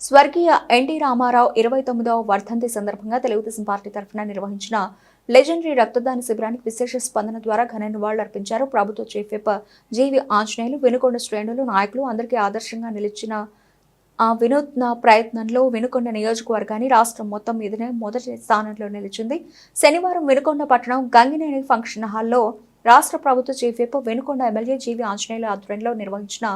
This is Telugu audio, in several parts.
స్వర్గీయ ఎన్టీ రామారావు 29వ వర్ధంతి సందర్భంగా తెలుగుదేశం పార్టీ తరఫున నిర్వహించిన లెజెండరీ రక్తదాన శిబిరానికి విశేష స్పందన ద్వారా ఘన నివాళులర్పించారు. ప్రభుత్వ చీఫ్ విప్ జీవి ఆంజనేయులు, వినుకొండ శ్రేణులు, నాయకులు అందరికీ ఆదర్శంగా నిలిచిన ఆ వినూత్న ప్రయత్నంలో వినుకొండ నియోజకవర్గాన్ని రాష్ట్రం మొత్తం మీదనే మొదటి స్థానంలో నిలిచింది. శనివారం వినుకొండ పట్టణం గంగినేని ఫంక్షన్ హాల్లో రాష్ట్ర ప్రభుత్వ చీఫ్ విప్ వినుకొండ ఎమ్మెల్యే జీవి ఆంజనేయుల ఆధ్వర్యంలో నిర్వహించిన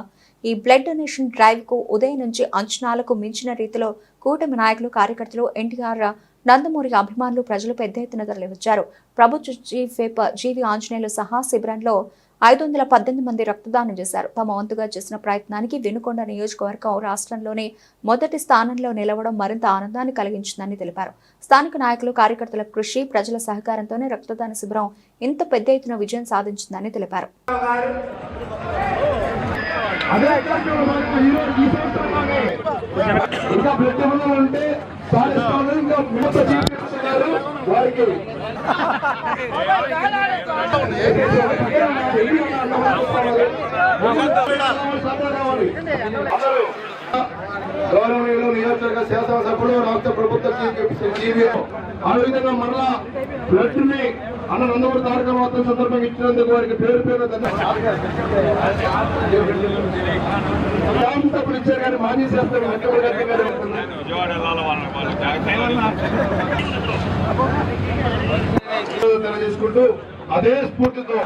ఈ బ్లడ్ డొనేషన్ డ్రైవ్ కు ఉదయం నుంచి అంచనాలకు మించిన రీతిలో కూటమి నాయకులు, కార్యకర్తలు, ఎన్టీఆర్ నందమూరి అభిమానులు, ప్రజలు పెద్ద ఎత్తున తరలివచ్చారు. ప్రభుత్వ చీఫ్ విప్ జీవి ఆంజనేయులు సహా శిబిరంలో 518 మంది రక్తదానం చేశారు. తమ వంతుగా చేసిన ప్రయత్నానికి వినుకొండ నియోజకవర్గం రాష్ట్రంలోనే మొదటి స్థానంలో నిలవడం మరింత ఆనందాన్ని కలిగించిందని తెలిపారు. స్థానిక నాయకులు, కార్యకర్తల కృషి, ప్రజల సహకారంతోనే రక్తదాన శిబిరం ఇంత పెద్ద ఎత్తున విజయం సాధించిందని తెలిపారు. గౌరవనీయులు నియోజకవర్గ శాసనసభ్యులు, రాష్ట్ర ప్రభుత్వ చీఫ్ ఆ విధంగా మరలా బ్లడ్ ని అన్న నందమూరి తారక రామారావు సందర్భంగా ఇచ్చినందుకు వారికి పేరు పేరు సభ్యులు ఇచ్చారు. కానీ మాజీ శాస్త్రం తెలియజేసుకుంటూ అదే స్ఫూర్తితో